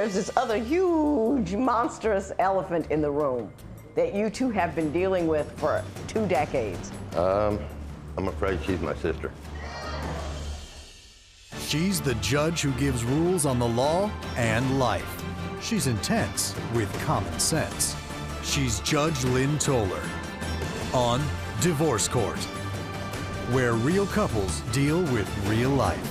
there's this other huge, monstrous elephant in the room that you two have been dealing with for 2 decades. I'm afraid she's my sister. She's the judge who gives rules on the law and life. She's intense with common sense. She's Judge Lynn Toler on Divorce Court, where real couples deal with real life.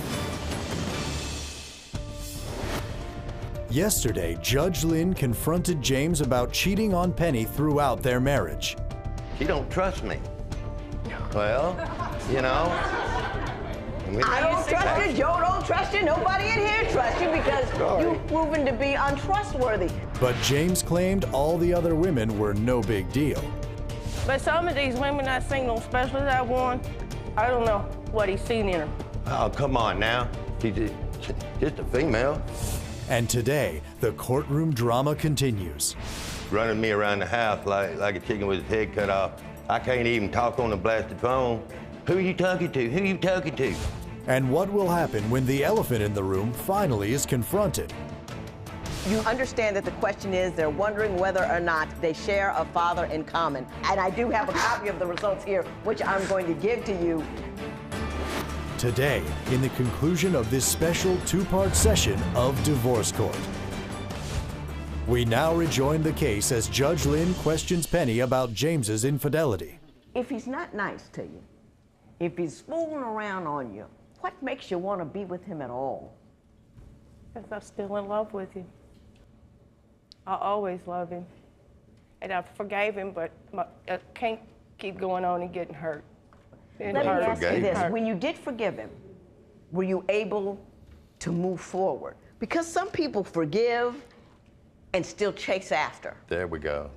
Yesterday, Judge Lynn confronted James about cheating on Penny throughout their marriage. She don't trust me. Well, you know. I don't trust you, Joe don't trust you, nobody in here trusts you because you've proven to be untrustworthy. But James claimed all the other women were no big deal. But some of these women I seen on specials I won, I don't know what he's seen in her. Oh, come on now. She's just a female. And today, the courtroom drama continues. Running me around the house like a chicken with his head cut off. I can't even talk on the blasted phone. Who are you talking to? Who are you talking to? And what will happen when the elephant in the room finally is confronted? You understand that the question is they're wondering whether or not they share a father in common. And I do have a copy of the results here, which I'm going to give to you. Today, in the conclusion of this special 2-part session of Divorce Court. We now rejoin the case as Judge Lynn questions Penny about James's infidelity. If he's not nice to you, if he's fooling around on you, what makes you want to be with him at all? Because I'm still in love with him. I always love him. And I forgave him, but I can't keep going on and getting hurt. Let me ask you this. When you did forgive him, were you able to move forward? Because some people forgive and still chase after. There we go.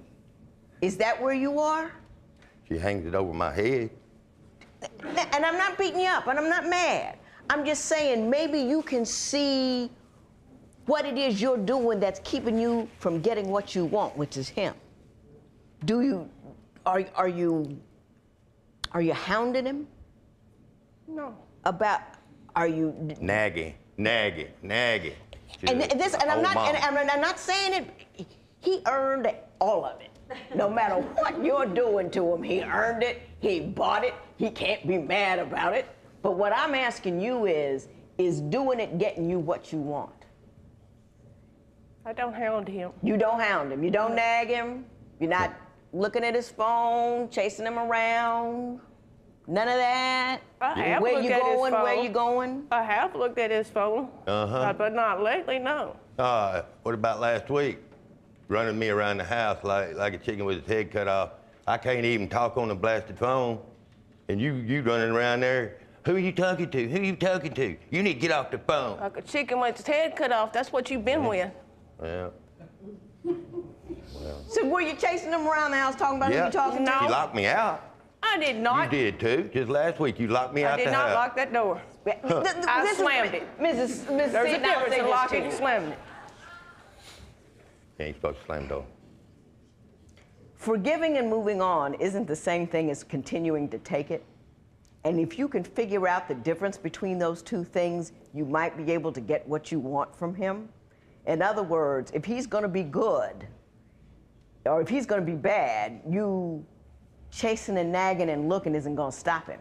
Is that where you are? She hangs it over my head. And I'm not beating you up, and I'm not mad. I'm just saying maybe you can see what it is you're doing that's keeping you from getting what you want, which is him. Are you hounding him? No. Are you nagging? And I'm not saying it. He earned all of it. No matter what you're doing to him, he earned it. He bought it. He can't be mad about it. But what I'm asking you is doing it getting you what you want? I don't hound him. You don't hound him. You don't nag him. You're not looking at his phone, chasing him around. None of that. I have Where looked you at his going? phone. Where you going? I have looked at his phone. But not lately, no. What about last week? Running me around the house like a chicken with his head cut off. I can't even talk on the blasted phone. And you running around there. Who are you talking to? Who are you talking to? You need to get off the phone. Like a chicken with its head cut off. That's what you've been with. Yeah. So were you chasing him around the house talking about who you talking to? No. You locked me out. I did not. You did too. Just last week you locked me out the house. I did not lock that door. I slammed it. Mrs. There's a difference in locking and slamming it. You ain't supposed to slam the door. Forgiving and moving on isn't the same thing as continuing to take it. And if you can figure out the difference between those two things, you might be able to get what you want from him. In other words, if he's going to be good, or if he's going to be bad, you chasing and nagging and looking isn't going to stop him.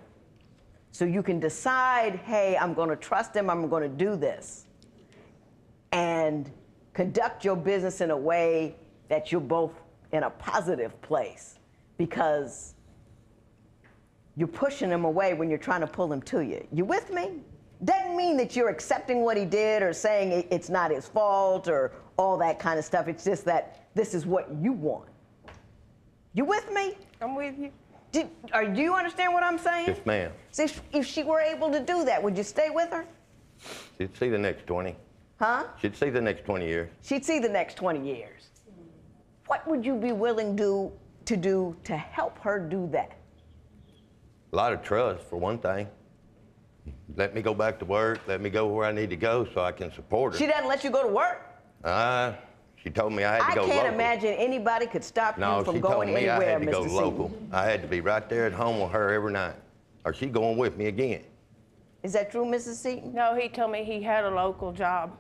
So you can decide, hey, I'm going to trust him, I'm going to do this. And conduct your business in a way that you're both in a positive place, because you're pushing him away when you're trying to pull him to you. You with me? Doesn't mean that you're accepting what he did or saying it's not his fault or all that kind of stuff. It's just that this is what you want. You with me? I'm with you. Do you understand what I'm saying? Yes, ma'am. See, if she were able to do that, would you stay with her? She'd see the next 20. Huh? She'd see the next 20 years. She'd see the next 20 years. What would you be willing to do to help her do that? A lot of trust, for one thing. Let me go back to work. Let me go where I need to go so I can support her. She doesn't let you go to work? She told me I had to go local. I can't imagine anybody could stop you from going anywhere, Mr. No, she told me I had to go Seaton. local. I had to be right there at home with her every night, or she going with me again. Is that true, Mrs. Seaton? No, he told me he had a local job.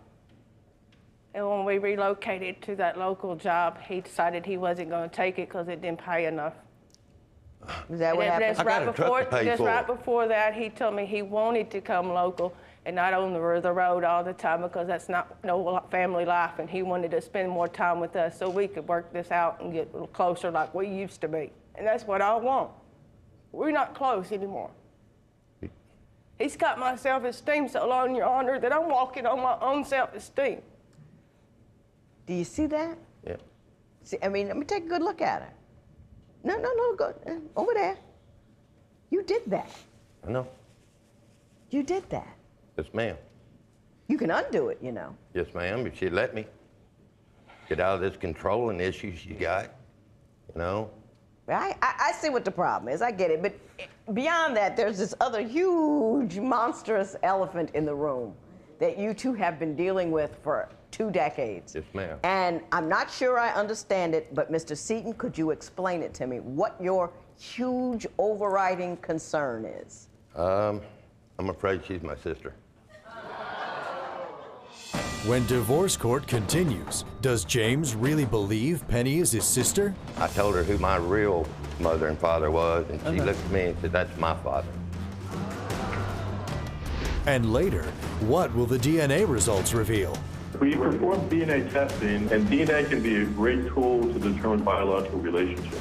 And when we relocated to that local job, he decided he wasn't going to take it because it didn't pay enough. Is that what And happened? I got a truck to pay just for. right before that, he told me he wanted to come local and not on the road all the time because that's not no family life, and he wanted to spend more time with us so we could work this out and get a little closer like we used to be. And that's what I want. We're not close anymore. He's got my self-esteem so low, Your Honor, that I'm walking on my own self-esteem. Do you see that? Yeah. See, I mean, let me take a good look at it. No, go over there. You did that. I know. You did that. Yes, ma'am. You can undo it, you know. Yes, ma'am, if she'd let me. Get out of this controlling issues you got, you know? I see what the problem is. I get it. But beyond that, there's this other huge, monstrous elephant in the room that you two have been dealing with for 2 decades. Yes, ma'am. And I'm not sure I understand it, but Mr. Seaton, could you explain it to me? What your huge overriding concern is? I'm afraid she's my sister. When divorce court continues, does James really believe Penny is his sister? I told her who my real mother and father was, and she looked at me and said, that's my father. And later, what will the DNA results reveal? We perform DNA testing, and DNA can be a great tool to determine biological relationships.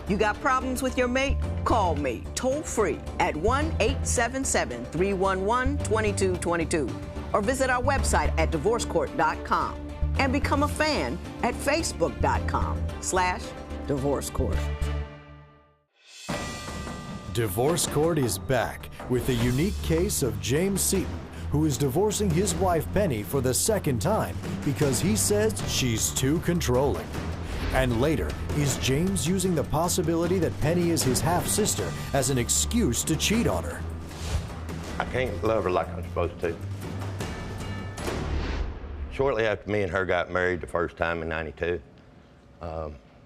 You got problems with your mate? Call me toll free at 1-877-311-2222 or visit our website at divorcecourt.com and become a fan at facebook.com/divorcecourt. Divorce Court is back with the unique case of James Seaton, who is divorcing his wife Penny for the 2nd time because he says she's too controlling. And later, is James using the possibility that Penny is his half-sister as an excuse to cheat on her? I can't love her like I'm supposed to. Shortly after me and her got married the first time in '92,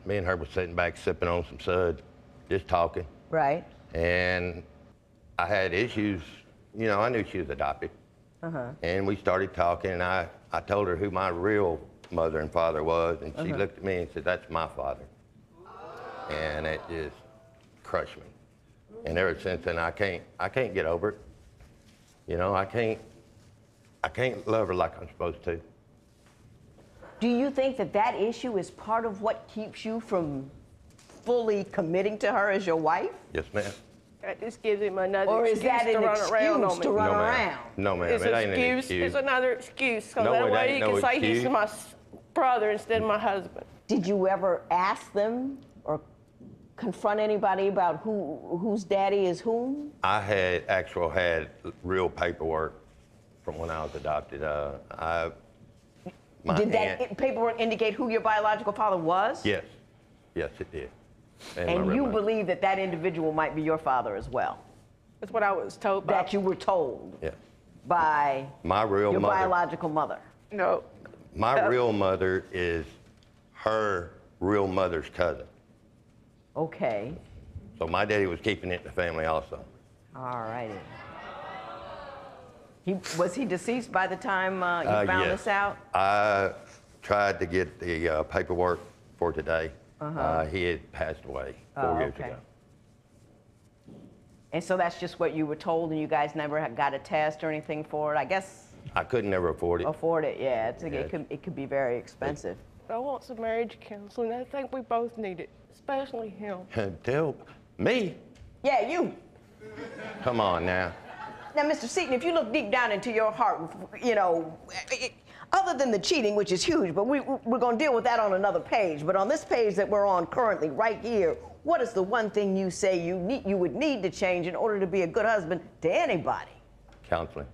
me and her were sitting back sipping on some suds, just talking. Right? And I had issues, you know, I knew she was adopted. And we started talking, and I told her who my real mother and father was, and she looked at me and said, that's my father. And it just crushed me. And ever since then, I can't get over it. You know, I can't love her like I'm supposed to. Do you think that that issue is part of what keeps you from fully committing to her as your wife? Yes, ma'am. That just gives him another Or is excuse that to an run around on excuse me. to run No, ma'am. around? No, ma'am, It's it ain't an excuse. excuse. It's another excuse, so No, that it way ain't he no can say excuse. he's my brother instead of my husband. Did you ever ask them or confront anybody about whose daddy is whom? I had real paperwork from when I was adopted. My Did aunt, that paperwork indicate who your biological father was? Yes, yes, it did. my And real you mother. believe that that individual might be your father as well? That's what I was told by. That you were told Yes. by My real your mother. biological mother? No. My real mother is her real mother's cousin. Okay. So my daddy was keeping it in the family also. All righty. Was he deceased by the time you found Yes. this out? I tried to get the paperwork for today. He had passed away 4 years okay. ago. And so that's just what you were told, and you guys never got a test or anything for it? I guess I couldn't never afford it. afford it, yeah. Yeah. It could be very expensive. I want some marriage counseling. I think we both need it, especially him. Tell me? Yeah, you. Come on now. Now, Mr. Seaton, if you look deep down into your heart, you know, other than the cheating, which is huge, but we're going to deal with that on another page. But on this page that we're on currently, right here, what is the one thing you say you would need to change in order to be a good husband to anybody? Counseling.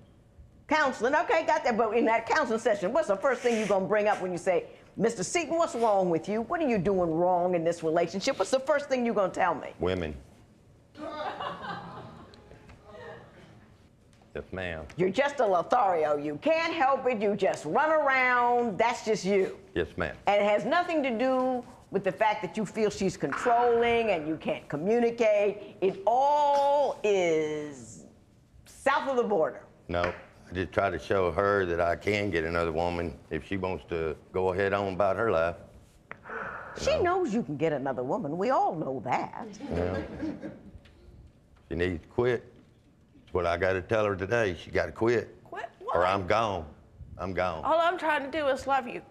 Counseling, okay, got that. But in that counseling session, what's the first thing you're going to bring up when you say, Mr. Seaton, what's wrong with you? What are you doing wrong in this relationship? What's the first thing you're going to tell me? Women. Yes, ma'am. You're just a Lothario. You can't help it. You just run around. That's just you. Yes, ma'am. And it has nothing to do with the fact that you feel she's controlling and you can't communicate. It all is south of the border. No, I just try to show her that I can get another woman if she wants to go ahead on about her life. She knows you can get another woman. We all know that. Well, she needs to quit. That's what I got to tell her today. She got to quit. Quit what? Or I'm gone. I'm gone. All I'm trying to do is love you.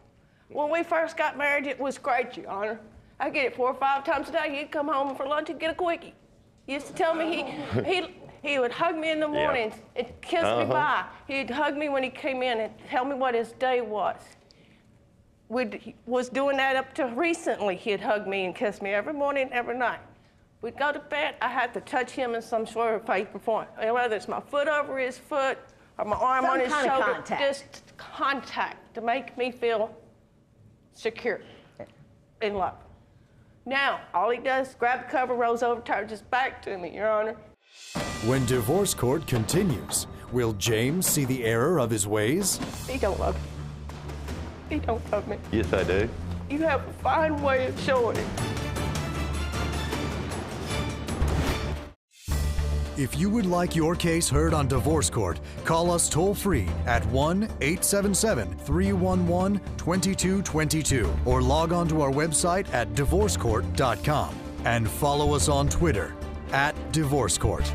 When we first got married, it was great, Your Honor. I get it 4 or 5 times a day. He'd come home for lunch and get a quickie. He used to tell me he would hug me in the mornings and kiss me bye. He'd hug me when he came in and tell me what his day was. He was doing that up to recently. He'd hug me and kiss me every morning, every night. We'd go to bed. I had to touch him in some sort of paper form, whether it's my foot over his foot or my arm on his Some kind of shoulder. contact. Just contact to make me feel secure in love. Now, all he does is grab the cover, rolls over, turns his back to me, Your Honor. When divorce court continues, will James see the error of his ways? He don't love me. He don't love me. Yes, I do. You have a fine way of showing it. If you would like your case heard on divorce court, call us toll-free at 1-877-311-2222 or log on to our website at divorcecourt.com and follow us on Twitter at Divorce Court.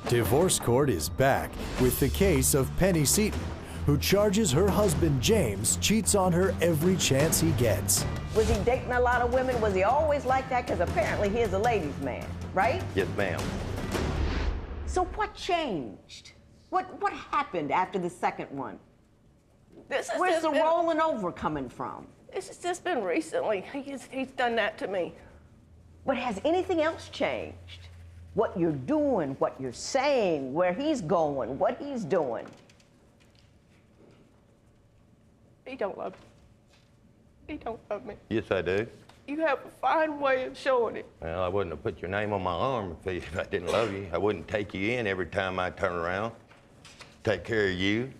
Divorce Court is back with the case of Penny Seaton, who charges her husband James cheats on her every chance he gets. Was he dating a lot of women? Was he always like that? Because apparently he is a ladies' man, right? Yes, ma'am. So what changed? What happened after the second one? This has Where's just the been- rolling over coming from? This has just been recently. He's done that to me. But has anything else changed? What you're doing, what you're saying, where he's going, what he's doing. He don't love me. He don't love me. Yes, I do. You have a fine way of showing it. Well, I wouldn't have put your name on my arm if I didn't love you. I wouldn't take you in every time I turn around. Take care of you.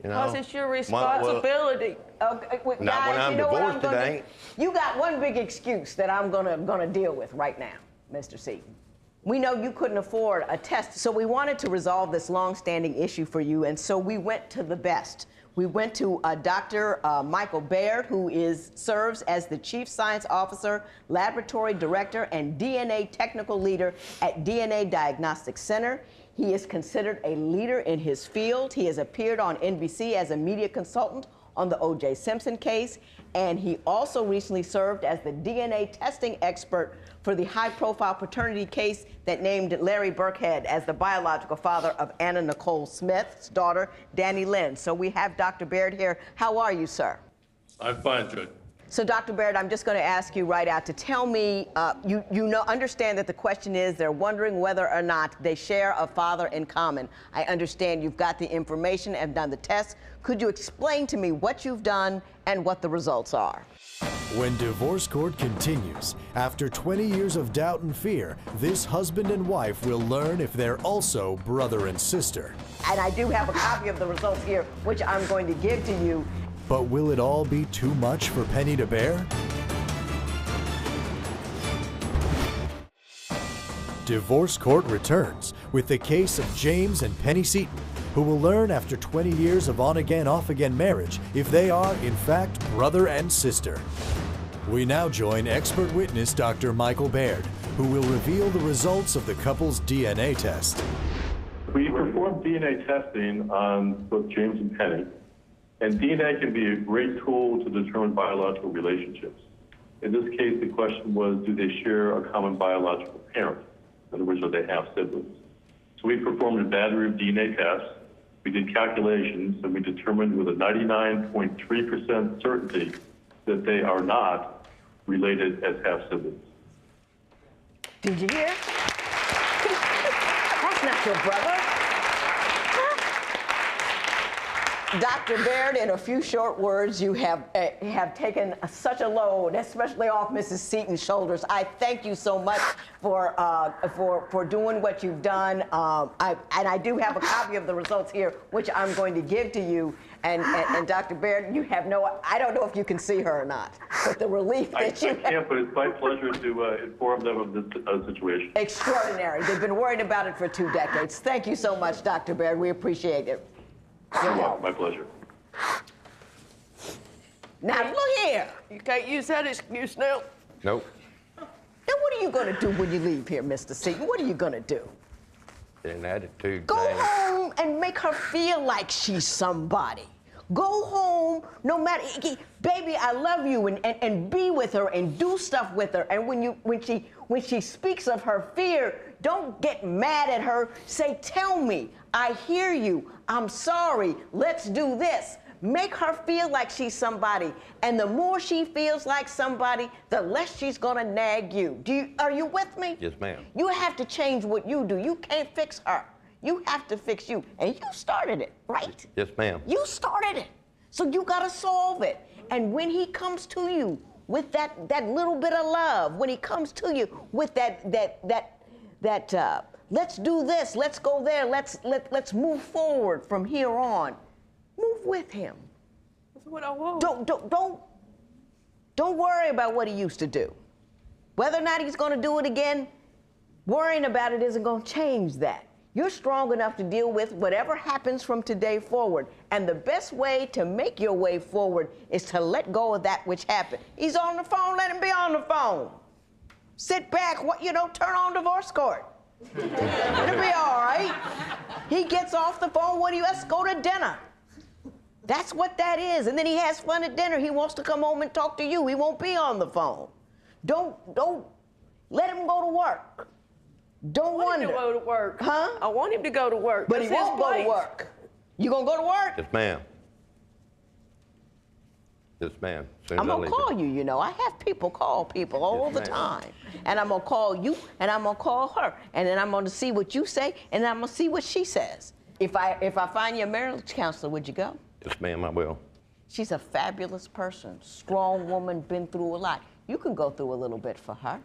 You know? Because it's your Well, responsibility. Okay, well, Not guys, when I'm you know what divorced, gonna it do? ain't. You got one big excuse that I'm gonna deal with right now, Mr. Seaton. We know you couldn't afford a test, so we wanted to resolve this long-standing issue for you, and so we went to the best. We went to Dr. Michael Baird, who serves as the Chief Science Officer, Laboratory Director, and DNA Technical Leader at DNA Diagnostic Center. He is considered a leader in his field. He has appeared on NBC as a media consultant on the O.J. Simpson case, and he also recently served as the DNA testing expert for the high-profile paternity case that named Larry Burkhead as the biological father of Anna Nicole Smith's daughter, Danny Lynn. So we have Dr. Baird here. How are you, sir? I'm fine, Judge. So, Dr. Baird, I'm just going to ask you right out to tell me, understand that the question is they're wondering whether or not they share a father in common. I understand you've got the information and done the test. Could you explain to me what you've done and what the results are? When divorce court continues, after 20 years of doubt and fear, this husband and wife will learn if they're also brother and sister. And I do have a copy of the results here, which I'm going to give to you. But will it all be too much for Penny to bear? Divorce Court returns with the case of James and Penny Seaton, who will learn after 20 years of on-again, off-again marriage if they are, in fact, brother and sister. We now join expert witness Dr. Michael Baird, who will reveal the results of the couple's DNA test. We performed DNA testing on both James and Penny, and DNA can be a great tool to determine biological relationships. In this case, the question was, do they share a common biological parent? In other words, are they half siblings? So we performed a battery of DNA tests. We did calculations, and we determined with a 99.3% certainty that they are not related as half siblings. Did you hear? That's not your brother. Dr. Baird, in a few short words, you have taken such a load, especially off Mrs. Seaton's shoulders. I thank you so much for doing what you've done. And I do have a copy of the results here, which I'm going to give to you. And Dr. Baird, you have I don't know if you can see her or not, but the relief that I can't, but it's my pleasure to inform them of this situation. Extraordinary. They've been worried about it for 2 decades. Thank you so much, Dr. Baird. We appreciate it. You're welcome. My pleasure. Now, look here. You can't use that excuse now. Nope. Now, what are you going to do when you leave here, Mr. Seaton? What are you going to do? An attitude Go thing. home and make her feel like she's somebody. Go home, no matter, baby, I love you, and be with her and do stuff with her. And when she speaks of her fear, don't get mad at her. Say, tell me, I hear you, I'm sorry, let's do this. Make her feel like she's somebody. And the more she feels like somebody, the less she's gonna nag you. Are you with me? Yes, ma'am. You have to change what you do. You can't fix her. You have to fix you. And you started it, right? Yes, ma'am. You started it. So you gotta solve it. And when he comes to you with that little bit of love, when he comes to you with that let's do this, let's go there, let's move forward from here on. Move with him. That's what I want. Don't worry about what he used to do. Whether or not he's gonna do it again, worrying about it isn't gonna change that. You're strong enough to deal with whatever happens from today forward. And the best way to make your way forward is to let go of that which happened. He's on the phone, let him be on the phone. Sit back, turn on divorce court. It'll be all right. He gets off the phone, let's go to dinner. That's what that is. And then he has fun at dinner. He wants to come home and talk to you. He won't be on the phone. Don't let him go to work. Don't I want him wonder. to go to work. Huh? I want him to go to work. But he That's his won't go to place. work. You gonna go to work? Yes, ma'am. Yes, ma'am. Soon I'm as I gonna leave call it. you, I have people call people all Yes, the ma'am. time. And I'm gonna call you, and I'm gonna call her. And then I'm gonna see what you say, and then I'm gonna see what she says. If I find you a marriage counselor, would you go? Yes, ma'am, I will. She's a fabulous person, strong woman, been through a lot. You can go through a little bit for her,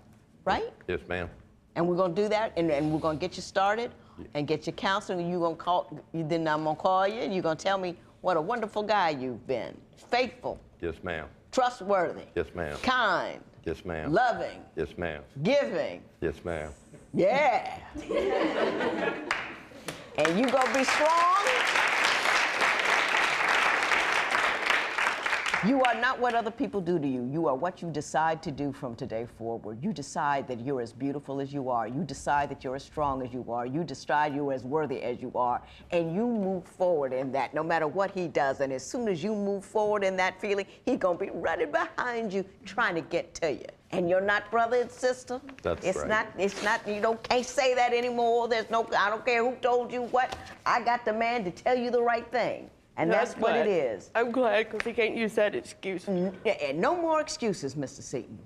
right? Yes, ma'am. And we're gonna do that, and we're gonna get you started and get you counseling, and then I'm gonna call you, and you're gonna tell me what a wonderful guy you've been. Faithful, Yes, ma'am. trustworthy, Yes, ma'am. kind, Yes, ma'am. loving, Yes, ma'am. giving. Yes, ma'am. Yeah. And you gonna be strong. You are not what other people do to you. You are what you decide to do from today forward. You decide that you're as beautiful as you are. You decide that you're as strong as you are. You decide you're as worthy as you are. And you move forward in that, no matter what he does. And as soon as you move forward in that feeling, he's gonna be running behind you, trying to get to you. And you're not brother and sister. That's it's right. It's not, can't say that anymore. I don't care who told you what. I got the man to tell you the right thing. And that's what it is. I'm glad, because he can't use that excuse. And no more excuses, Mr. Seaton.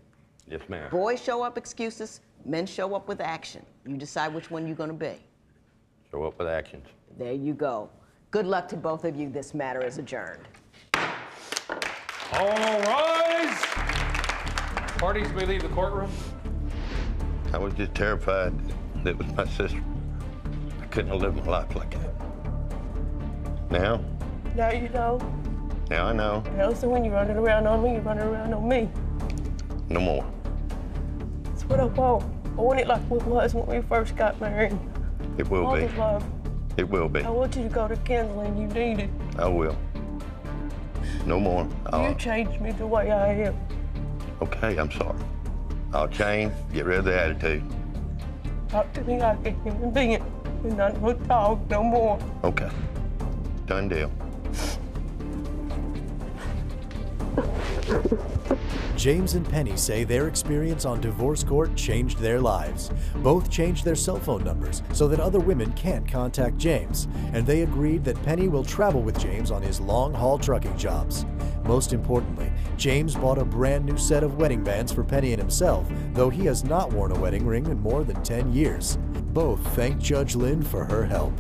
Yes, ma'am. Boys show up excuses, men show up with action. You decide which one you're gonna be. Show up with actions. There you go. Good luck to both of you. This matter is adjourned. All rise. Parties may leave the courtroom. I was just terrified that it was my sister. I couldn't have lived my life like that. Now Now you know. I know. Now, so when you're running around on me, you're running around on me. No more. That's what I want. I want it like it was when we first got married. It will All be. the love. It will be. I want you to go to Kendall, and you need it. I will. No more. You changed me the way I am. Okay, I'm sorry. I'll change, get rid of the attitude. Talk to me like a human being, and not a dog no more. Okay. Done deal. James and Penny say their experience on divorce court changed their lives. Both changed their cell phone numbers so that other women can't contact James, and they agreed that Penny will travel with James on his long-haul trucking jobs. Most importantly, James bought a brand new set of wedding bands for Penny and himself, though he has not worn a wedding ring in more than 10 years. Both thank Judge Lynn for her help.